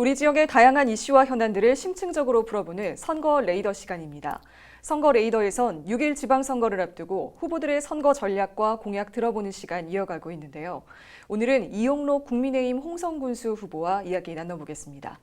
우리 지역의 다양한 이슈와 현안들을 심층적으로 풀어보는 선거 레이더 시간입니다. 선거 레이더에선 6일 지방선거를 앞두고 후보들의 선거 전략과 공약 들어보는 시간 이어가고 있는데요. 오늘은 이용록 국민의힘 홍성군수 후보와 이야기 나눠보겠습니다.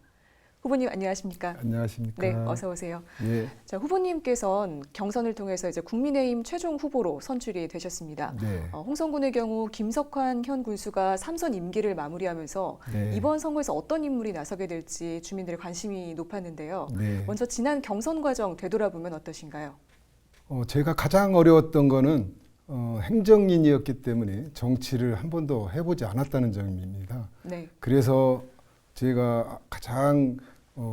후보님 안녕하십니까? 안녕하십니까? 네, 어서 오세요. 예. 자, 후보님께서는 경선을 통해서 이제 국민의힘 최종 후보로 선출이 되셨습니다. 네. 홍성군의 경우 김석환 현 군수가 3선 임기를 마무리하면서 네. 이번 선거에서 어떤 인물이 나서게 될지 주민들의 관심이 높았는데요. 네. 먼저 지난 경선 과정 되돌아보면 어떠신가요? 제가 가장 어려웠던 거는 행정인이었기 때문에 정치를 한 번도 해보지 않았다는 점입니다. 네. 그래서 제가 가장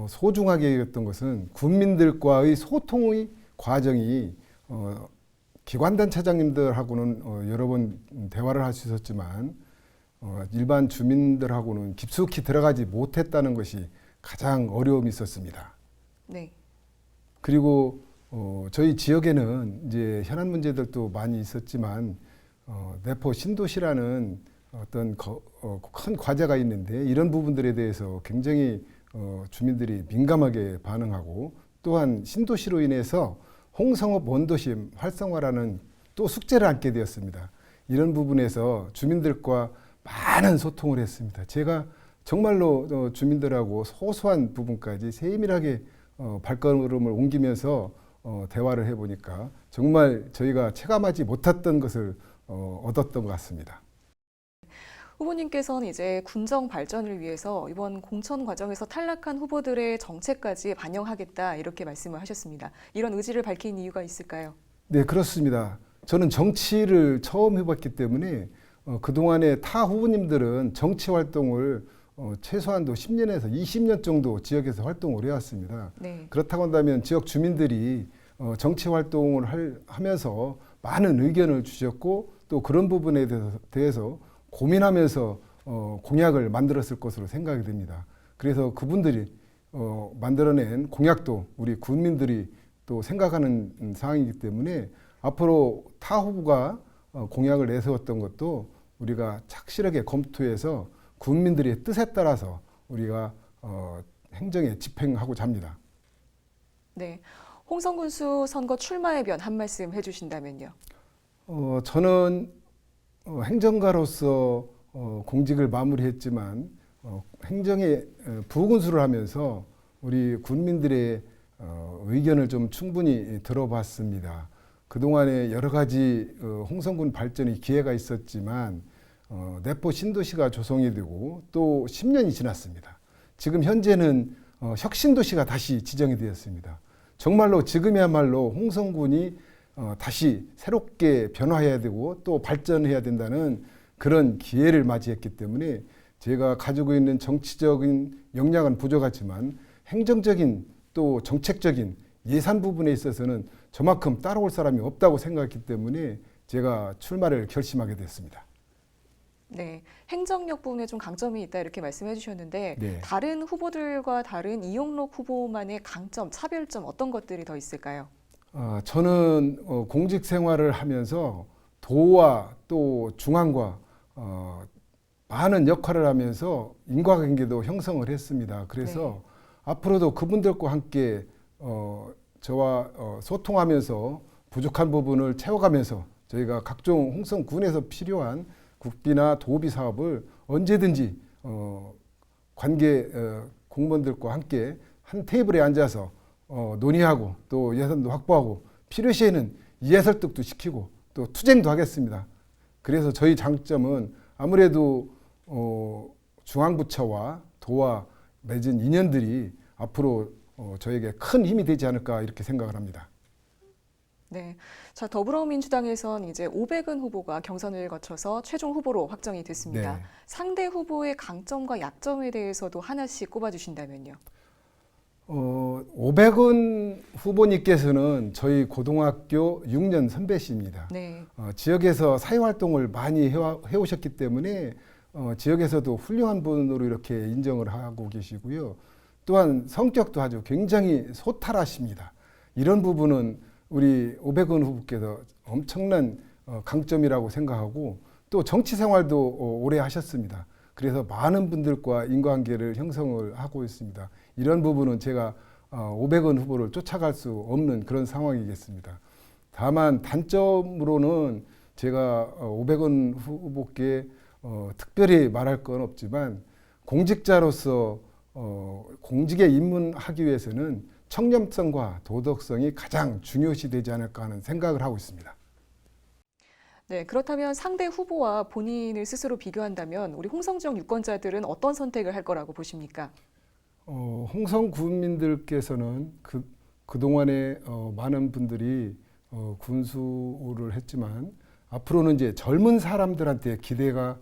소중하게 여겼던 것은 국민들과의 소통의 과정이 기관단 차장님들하고는 여러 번 대화를 할 수 있었지만 일반 주민들하고는 깊숙이 들어가지 못했다는 것이 가장 어려움이 있었습니다. 네. 그리고 저희 지역에는 이제 현안 문제들도 많이 있었지만 내포 신도시라는 어떤 큰 과제가 있는데 이런 부분들에 대해서 굉장히 주민들이 민감하게 반응하고 또한 신도시로 인해서 홍성읍 원도심 활성화라는 또 숙제를 안게 되었습니다. 이런 부분에서 주민들과 많은 소통을 했습니다. 제가 정말로 주민들하고 소소한 부분까지 세밀하게 발걸음을 옮기면서 대화를 해보니까 정말 저희가 체감하지 못했던 것을 얻었던 것 같습니다. 후보님께서는 이제 군정 발전을 위해서 이번 공천 과정에서 탈락한 후보들의 정책까지 반영하겠다 이렇게 말씀을 하셨습니다. 이런 의지를 밝힌 이유가 있을까요? 네, 그렇습니다. 저는 정치를 처음 해봤기 때문에 그동안의 타 후보님들은 정치 활동을 최소한도 10년에서 20년 정도 지역에서 활동을 해왔습니다. 네. 그렇다고 한다면 지역 주민들이 정치 활동을 하면서 많은 의견을 주셨고 또 그런 부분에 대해서 고민하면서 공약을 만들었을 것으로 생각이 됩니다. 그래서 그분들이 만들어낸 공약도 우리 국민들이 또 생각하는 사항이기 때문에 앞으로 타 후보가 공약을 내세웠던 것도 우리가 착실하게 검토해서 국민들의 뜻에 따라서 우리가 행정에 집행하고자 합니다. 네. 홍성군수 선거 출마의 변 한 말씀 해주신다면요. 저는 행정가로서 공직을 마무리했지만 행정의 부군수를 하면서 우리 군민들의 의견을 좀 충분히 들어봤습니다. 그동안에 여러 가지 홍성군 발전의 기회가 있었지만 내포 신도시가 조성이 되고 또 10년이 지났습니다. 지금 현재는 혁신도시가 다시 지정이 되었습니다. 정말로 지금이야말로 홍성군이 다시 새롭게 변화해야 되고 또 발전해야 된다는 그런 기회를 맞이했기 때문에 제가 가지고 있는 정치적인 역량은 부족하지만 행정적인 또 정책적인 예산 부분에 있어서는 저만큼 따라올 사람이 없다고 생각했기 때문에 제가 출마를 결심하게 됐습니다. 네, 행정력 부분에 좀 강점이 있다 이렇게 말씀해 주셨는데 네. 다른 후보들과 다른 이용록 후보만의 강점, 차별점 어떤 것들이 더 있을까요? 저는 공직 생활을 하면서 도와 또 중앙과 많은 역할을 하면서 인과관계도 형성을 했습니다. 그래서 네. 앞으로도 그분들과 함께 저와 소통하면서 부족한 부분을 채워가면서 저희가 각종 홍성군에서 필요한 국비나 도비 사업을 언제든지 관계 공무원들과 함께 한 테이블에 앉아서 논의하고 또 예산도 확보하고 필요시에는 이해설득도 시키고 또 투쟁도 하겠습니다. 그래서 저희 장점은 아무래도 중앙부처와 도와 맺은 인연들이 앞으로 저에게 큰 힘이 되지 않을까 이렇게 생각을 합니다. 네, 자 더불어민주당에선 이제 오백은 후보가 경선을 거쳐서 최종 후보로 확정이 됐습니다. 네. 상대 후보의 강점과 약점에 대해서도 하나씩 꼽아주신다면요. 오백은 후보님께서는 저희 고등학교 6년 선배십니다. 네, 지역에서 사회활동을 많이 해오셨기 때문에 지역에서도 훌륭한 분으로 이렇게 인정을 하고 계시고요. 또한 성격도 아주 굉장히 소탈하십니다. 이런 부분은 우리 오백은 후보께서 엄청난 강점이라고 생각하고 또 정치 생활도 오래 하셨습니다. 그래서 많은 분들과 인과관계를 형성을 하고 있습니다. 이런 부분은 제가 500원 후보를 쫓아갈 수 없는 그런 상황이겠습니다. 다만 단점으로는 제가 500원 후보께 특별히 말할 건 없지만 공직자로서 공직에 입문하기 위해서는 청렴성과 도덕성이 가장 중요시 되지 않을까 하는 생각을 하고 있습니다. 네, 그렇다면 상대 후보와 본인을 스스로 비교한다면 우리 홍성 지역 유권자들은 어떤 선택을 할 거라고 보십니까? 홍성 군민들께서는 그동안에 많은 분들이 군수를 했지만 앞으로는 이제 젊은 사람들한테 기대가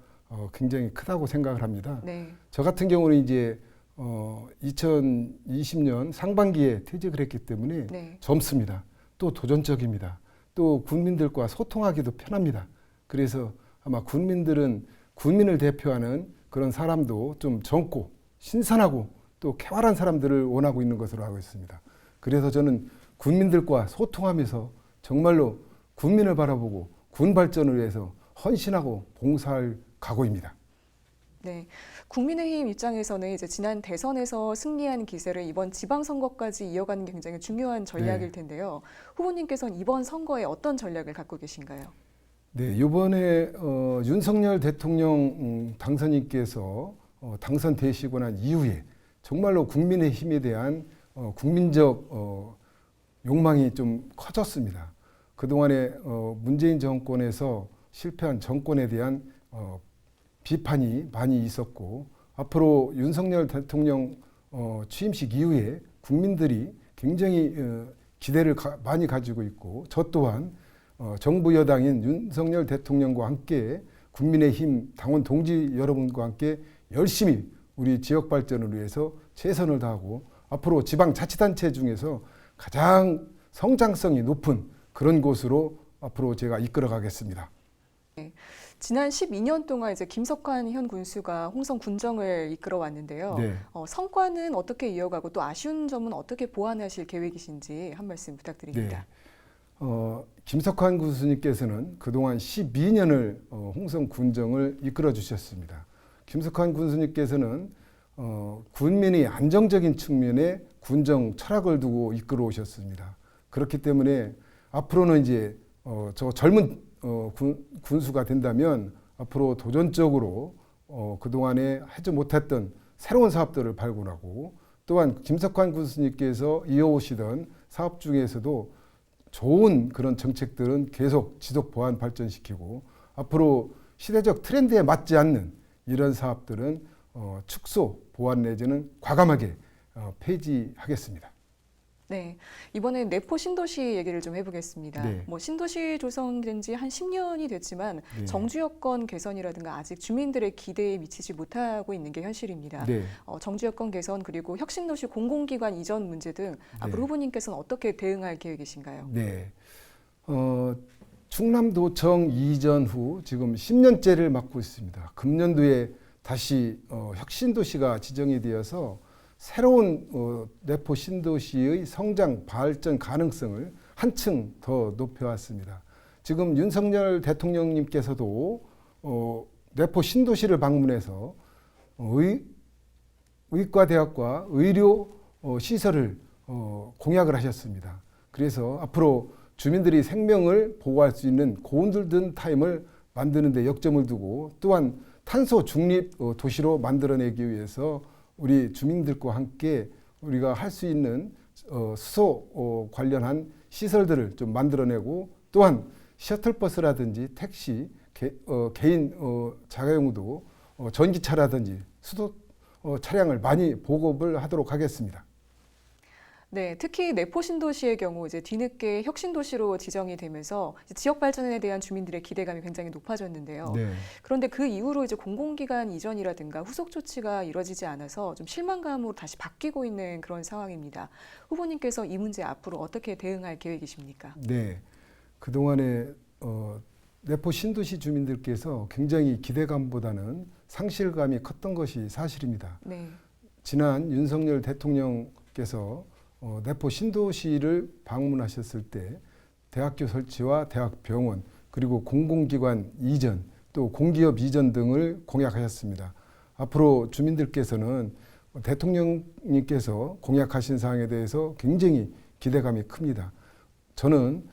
굉장히 크다고 생각을 합니다. 네. 저 같은 경우는 이제 2020년 상반기에 퇴직을 했기 때문에 네. 젊습니다. 또 도전적입니다. 또 군민들과 소통하기도 편합니다. 그래서 아마 군민들은 군민을 대표하는 그런 사람도 좀 젊고 신선하고 또 쾌활한 사람들을 원하고 있는 것으로 알고 있습니다. 그래서 저는 군민들과 소통하면서 정말로 군민을 바라보고 군 발전을 위해서 헌신하고 봉사할 각오입니다. 네, 국민의힘 입장에서는 이제 지난 대선에서 승리한 기세를 이번 지방선거까지 이어가는 게 굉장히 중요한 전략일 텐데요. 후보님께서는 이번 선거에 어떤 전략을 갖고 계신가요? 네, 이번에 윤석열 대통령 당선인께서 당선되시고 난 이후에 정말로 국민의힘에 대한 국민적 욕망이 좀 커졌습니다. 그동안에 문재인 정권에서 실패한 정권에 대한 비판이 많이 있었고 앞으로 윤석열 대통령 취임식 이후에 국민들이 굉장히 기대를 많이 가지고 있고 저 또한 정부 여당인 윤석열 대통령과 함께 국민의힘 당원 동지 여러분과 함께 열심히 우리 지역 발전을 위해서 최선을 다하고 앞으로 지방자치단체 중에서 가장 성장성이 높은 그런 곳으로 앞으로 제가 이끌어 가겠습니다. 지난 12년 동안 이제 김석환 현 군수가 홍성 군정을 이끌어 왔는데요. 네. 성과는 어떻게 이어가고 또 아쉬운 점은 어떻게 보완하실 계획이신지 한 말씀 부탁드립니다. 김석환 군수님께서는 그동안 12년을 홍성 군정을 이끌어 주셨습니다. 김석환 군수님께서는 군민이 안정적인 측면에 군정 철학을 두고 이끌어 오셨습니다. 그렇기 때문에 앞으로는 이제 저 젊은 군수가 된다면 앞으로 도전적으로 그동안에 하지 못했던 새로운 사업들을 발굴하고 또한 김석환 군수님께서 이어오시던 사업 중에서도 좋은 그런 정책들은 계속 지속 보완 발전시키고 앞으로 시대적 트렌드에 맞지 않는 이런 사업들은 축소, 보완 내지는 과감하게 폐지하겠습니다. 네, 이번엔 내포 신도시 얘기를 좀 해보겠습니다. 네. 신도시 조성된 지 한 10년이 됐지만 네. 정주 여건 개선이라든가 아직 주민들의 기대에 미치지 못하고 있는 게 현실입니다. 네. 정주 여건 개선 그리고 혁신도시 공공기관 이전 문제 등 앞으로 후보님께서는 어떻게 대응할 계획이신가요? 네. 충남도청 이전 후 지금 10년째를 맡고 있습니다. 금년도에 다시 혁신도시가 지정이 되어서 새로운 내포 신도시의 성장 발전 가능성을 한층 더 높여왔습니다. 지금 윤석열 대통령님께서도 내포 신도시를 방문해서 의과대학과 의료 시설을 공약을 하셨습니다. 그래서 앞으로 주민들이 생명을 보호할 수 있는 고온들든 타임을 만드는 데 역점을 두고 또한 탄소 중립 도시로 만들어내기 위해서 우리 주민들과 함께 우리가 할 수 있는 수소 관련한 시설들을 좀 만들어내고 또한 셔틀버스라든지 택시, 개인 자가용도 전기차라든지 수소 차량을 많이 보급을 하도록 하겠습니다. 네, 특히 내포 신도시의 경우 이제 뒤늦게 혁신도시로 지정이 되면서 지역 발전에 대한 주민들의 기대감이 굉장히 높아졌는데요. 네. 그런데 그 이후로 이제 공공기관 이전이라든가 후속 조치가 이뤄지지 않아서 좀 실망감으로 다시 바뀌고 있는 그런 상황입니다. 후보님께서 이 문제 앞으로 어떻게 대응할 계획이십니까? 네, 그동안에 내포 신도시 주민들께서 굉장히 기대감보다는 상실감이 컸던 것이 사실입니다. 네. 지난 윤석열 대통령께서 내포 신도시를 방문하셨을 때 대학교 설치와 대학병원 그리고 공공기관 이전 또 공기업 이전 등을 공약하셨습니다. 앞으로 주민들께서는 대통령님께서 공약하신 사항에 대해서 굉장히 기대감이 큽니다. 저는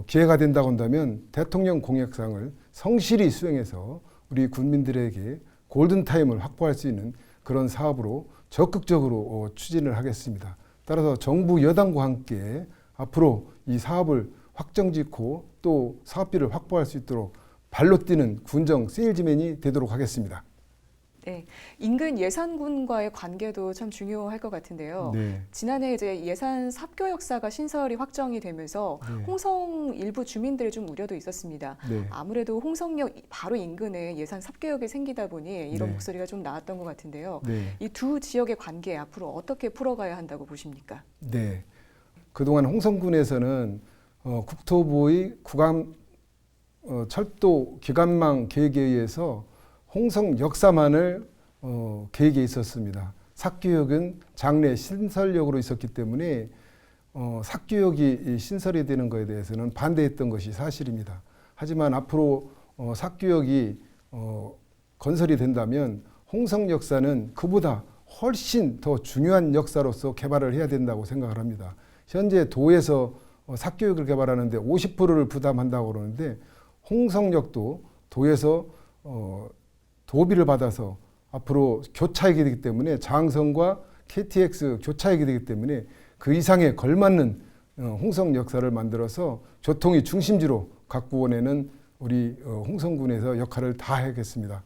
기회가 된다고 한다면 대통령 공약사항을 성실히 수행해서 우리 군민들에게 골든타임을 확보할 수 있는 그런 사업으로 적극적으로 추진을 하겠습니다. 따라서 정부 여당과 함께 앞으로 이 사업을 확정짓고 또 사업비를 확보할 수 있도록 발로 뛰는 군정 세일즈맨이 되도록 하겠습니다. 네, 인근 예산군과의 관계도 참 중요할 것 같은데요. 네. 지난해 이제 예산 삽교역사가 신설이 확정이 되면서 네. 홍성 일부 주민들의 좀 우려도 있었습니다. 네. 아무래도 홍성역 바로 인근에 예산 삽교역이 생기다 보니 이런 네. 목소리가 좀 나왔던 것 같은데요. 네. 이 두 지역의 관계 앞으로 어떻게 풀어가야 한다고 보십니까? 네. 그동안 홍성군에서는 국토부의 구간 철도 기관망 계획에 의해서 홍성 역사만을 계획에 있었습니다. 삭교역은 장래 신설역으로 있었기 때문에 삭교역이 신설이 되는 것에 대해서는 반대했던 것이 사실입니다. 하지만 앞으로 삭교역이 건설이 된다면 홍성 역사는 그보다 훨씬 더 중요한 역사로서 개발을 해야 된다고 생각을 합니다. 현재 도에서 삭교역을 개발하는데 50%를 부담한다고 그러는데 홍성역도 도에서 도비를 받아서 앞으로 교차하게 되기 때문에 장성과 KTX 교차하게 되기 때문에 그 이상에 걸맞는 홍성 역사를 만들어서 교통의 중심지로 가꾸어내는 우리 홍성군에서 역할을 다하겠습니다.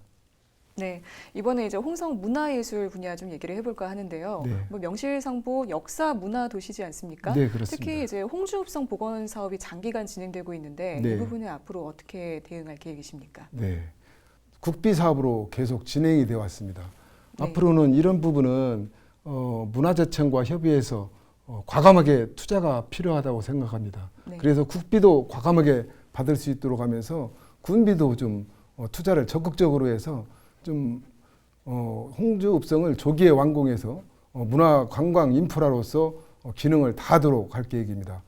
네, 이번에 이제 홍성 문화예술 분야 좀 얘기를 해볼까 하는데요. 네. 뭐 명실상부 역사 문화 도시지 않습니까? 네, 그렇습니다. 특히 이제 홍주읍성 복원 사업이 장기간 진행되고 있는데 네. 이 부분에 앞으로 어떻게 대응할 계획이십니까? 네, 국비 사업으로 계속 진행이 되어 왔습니다. 네. 앞으로는 이런 부분은 문화재청과 협의해서 과감하게 투자가 필요하다고 생각합니다. 네. 그래서 국비도 과감하게 받을 수 있도록 하면서 군비도 좀 투자를 적극적으로 해서 좀 홍주읍성을 조기에 완공해서 문화 관광 인프라로서 기능을 다하도록 할 계획입니다.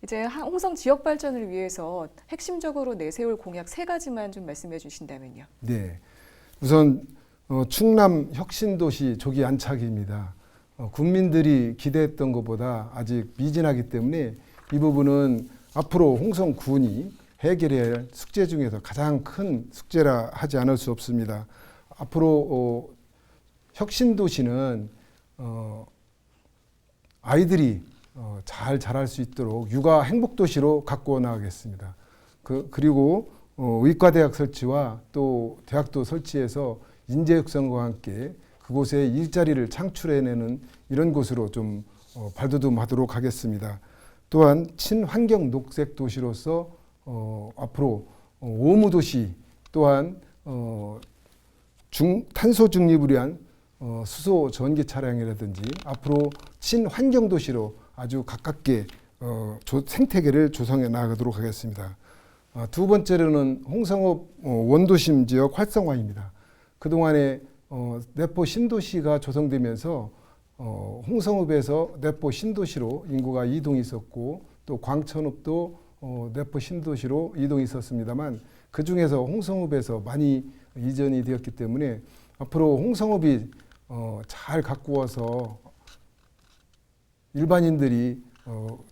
이제 홍성 지역 발전을 위해서 핵심적으로 내세울 공약 3가지만 좀 말씀해 주신다면요. 네, 우선 충남 혁신도시 조기 안착입니다. 국민들이 기대했던 것보다 아직 미진하기 때문에 이 부분은 앞으로 홍성군이 해결해야 할 숙제 중에서 가장 큰 숙제라 하지 않을 수 없습니다. 앞으로 혁신도시는 아이들이 잘 자랄 수 있도록 육아 행복도시로 가꾸어 나가겠습니다. 그리고 의과대학 설치와 또 대학도 설치해서 인재 육성과 함께 그곳에 일자리를 창출해내는 이런 곳으로 좀 발돋움하도록 하겠습니다. 또한 친환경 녹색 도시로서 앞으로 오무도시 또한 탄소 중립을 위한 수소 전기 차량이라든지 앞으로 친환경 도시로 아주 가깝게 생태계를 조성해 나가도록 하겠습니다. 두 번째로는 홍성읍 원도심 지역 활성화입니다. 그동안에 내포 신도시가 조성되면서 홍성읍에서 내포 신도시로 인구가 이동이 있었고 또 광천읍도 내포 신도시로 이동이 있었습니다만 그 중에서 홍성읍에서 많이 이전이 되었기 때문에 앞으로 홍성읍이 잘 가꾸어서 일반인들이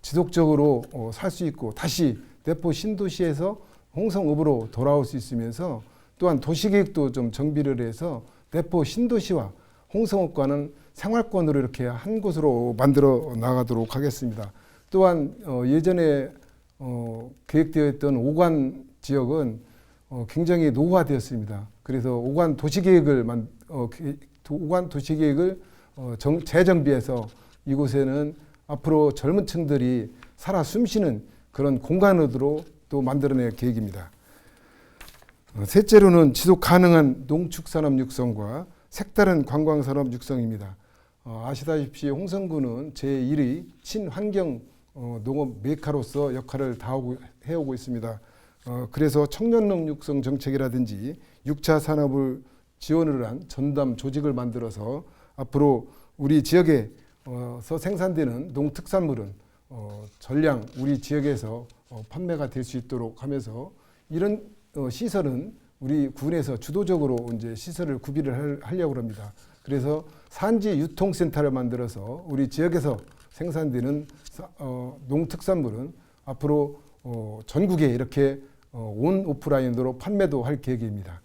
지속적으로 살 수 있고 다시 내포 신도시에서 홍성읍으로 돌아올 수 있으면서 또한 도시계획도 좀 정비를 해서 내포 신도시와 홍성읍과는 생활권으로 이렇게 한 곳으로 만들어 나가도록 하겠습니다. 또한 예전에 계획되어 있던 오관 지역은 굉장히 노후화되었습니다. 그래서 오관 도시계획을 재정비해서 이곳에는 앞으로 젊은 층들이 살아 숨쉬는 그런 공간으로 또 만들어낼 계획입니다. 셋째로는 지속 가능한 농축산업 육성과 색다른 관광산업 육성입니다. 아시다시피 홍성군은 제1위 친환경 농업 메카로서 역할을 해오고 있습니다. 그래서 청년농 육성 정책이라든지 6차 산업을 지원을 한 전담 조직을 만들어서 앞으로 우리 지역에서 생산되는 농특산물은 전량 우리 지역에서 판매가 될 수 있도록 하면서 이런 시설은 우리 군에서 주도적으로 이제 시설을 구비를 하려고 합니다. 그래서 산지 유통센터를 만들어서 우리 지역에서 생산되는 농특산물은 앞으로 전국에 이렇게 온 오프라인으로 판매도 할 계획입니다.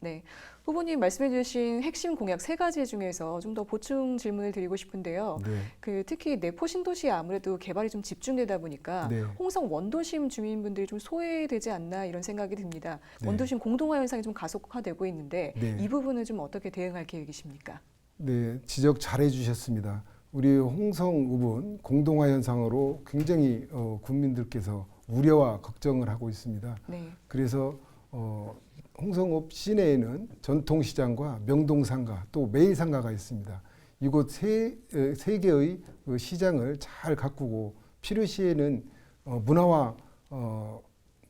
네, 후보님 말씀해 주신 핵심 공약 3가지 중에서 좀 더 보충 질문을 드리고 싶은데요. 네. 특히 내포 신도시에 아무래도 개발이 좀 집중되다 보니까 네. 홍성 원도심 주민분들이 좀 소외되지 않나 이런 생각이 듭니다. 네. 원도심 공동화 현상이 좀 가속화되고 있는데 네. 이 부분은 좀 어떻게 대응할 계획이십니까? 네, 지적 잘해 주셨습니다. 우리 홍성읍은 공동화 현상으로 굉장히 국민들께서 우려와 걱정을 하고 있습니다. 네. 그래서 홍성읍 시내에는 전통시장과 명동상가 또 매일상가가 있습니다. 이곳 세 개의 그 시장을 잘 가꾸고 필요시에는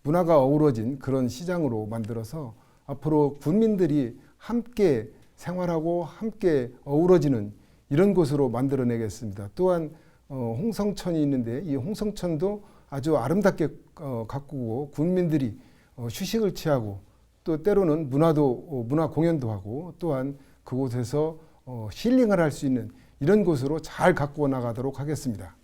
문화가 어우러진 그런 시장으로 만들어서 앞으로 군민들이 함께 생활하고 함께 어우러지는 이런 곳으로 만들어내겠습니다. 또한 홍성천이 있는데 이 홍성천도 아주 아름답게 가꾸고 군민들이 휴식을 취하고 또 때로는 문화 공연도 하고 또한 그곳에서 힐링을 할 수 있는 이런 곳으로 잘 가꾸어 나가도록 하겠습니다.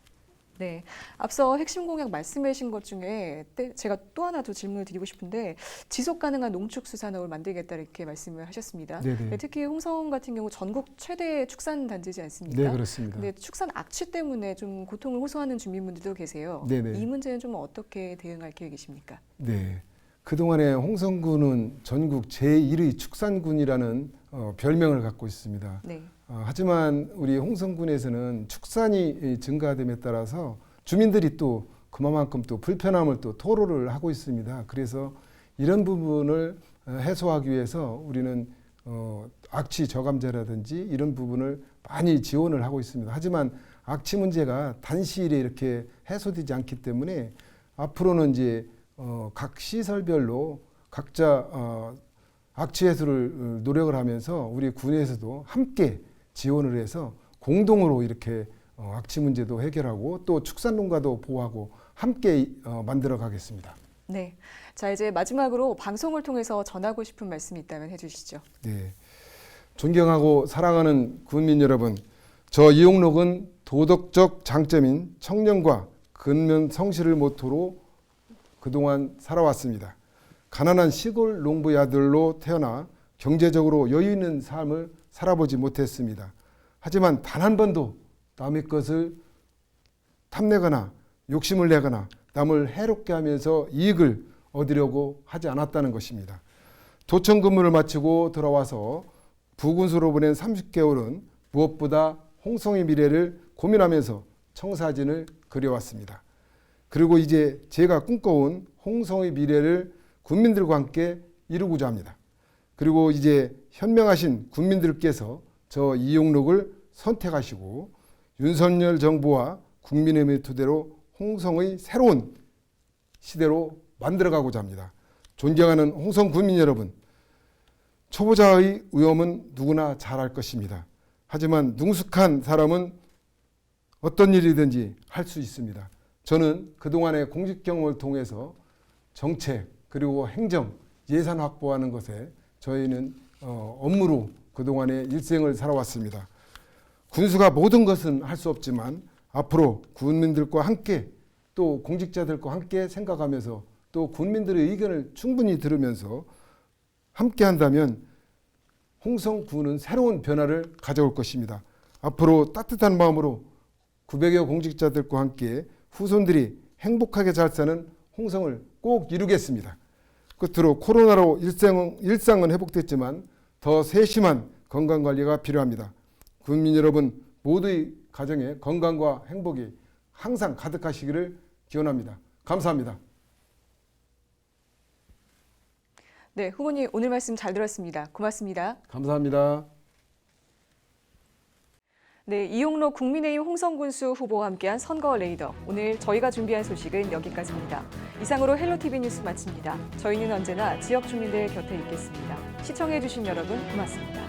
네, 앞서 핵심 공약 말씀해 주신 것 중에 제가 또 하나 더 질문을 드리고 싶은데 지속 가능한 농축수산업을 만들겠다 이렇게 말씀을 하셨습니다. 네네. 특히 홍성 같은 경우 전국 최대 축산 단지지 않습니까? 네, 그렇습니다. 근데 축산 악취 때문에 좀 고통을 호소하는 주민분들도 계세요. 네네. 이 문제는 좀 어떻게 대응할 계획이십니까? 네. 그동안에 홍성군은 전국 제1의 축산군이라는 별명을 갖고 있습니다. 네. 하지만 우리 홍성군에서는 축산이 증가됨에 따라서 주민들이 또 그만큼 또 불편함을 또 토로를 하고 있습니다. 그래서 이런 부분을 해소하기 위해서 우리는 악취 저감제라든지 이런 부분을 많이 지원을 하고 있습니다. 하지만 악취 문제가 단시일에 이렇게 해소되지 않기 때문에 앞으로는 이제 각 시설별로 각자 악취 해소를 노력을 하면서 우리 군에서도 함께 지원을 해서 공동으로 이렇게 악취 문제도 해결하고 또 축산농가도 보호하고 함께 만들어 가겠습니다. 네. 자, 이제 마지막으로 방송을 통해서 전하고 싶은 말씀이 있다면 해주시죠. 네. 존경하고 사랑하는 국민 여러분, 저 이용록은 도덕적 장점인 청년과 근면 성실을 모토로 그동안 살아왔습니다. 가난한 시골 농부의 아들로 태어나 경제적으로 여유 있는 삶을 살아보지 못했습니다. 하지만 단 한 번도 남의 것을 탐내거나 욕심을 내거나 남을 해롭게 하면서 이익을 얻으려고 하지 않았다는 것입니다. 도청 근무를 마치고 돌아와서 부군수로 보낸 30개월은 무엇보다 홍성의 미래를 고민하면서 청사진을 그려왔습니다. 그리고 이제 제가 꿈꿔온 홍성의 미래를 국민들과 함께 이루고자 합니다. 그리고 이제 현명하신 국민들께서 저 이용록을 선택하시고 윤석열 정부와 국민의힘의 토대로 홍성의 새로운 시대로 만들어가고자 합니다. 존경하는 홍성 국민 여러분, 초보자의 위험은 누구나 잘 알 것입니다. 하지만 능숙한 사람은 어떤 일이든지 할 수 있습니다. 저는 그동안의 공직 경험을 통해서 정책 그리고 행정, 예산 확보하는 것에 저희는 업무로 그동안의 일생을 살아왔습니다. 군수가 모든 것은 할 수 없지만 앞으로 군민들과 함께 또 공직자들과 함께 생각하면서 또 군민들의 의견을 충분히 들으면서 함께 한다면 홍성군은 새로운 변화를 가져올 것입니다. 앞으로 따뜻한 마음으로 900여 공직자들과 함께 후손들이 행복하게 잘 사는 홍성을 꼭 이루겠습니다. 끝으로 코로나로 일상은 회복됐지만 더 세심한 건강관리가 필요합니다. 국민 여러분 모두의 가정에 건강과 행복이 항상 가득하시기를 기원합니다. 감사합니다. 네, 후보님 오늘 말씀 잘 들었습니다. 고맙습니다. 감사합니다. 네, 이용록 국민의힘 홍성군수 후보와 함께한 선거 레이더. 오늘 저희가 준비한 소식은 여기까지입니다. 이상으로 헬로티비 뉴스 마칩니다. 저희는 언제나 지역 주민들 곁에 있겠습니다. 시청해주신 여러분 고맙습니다.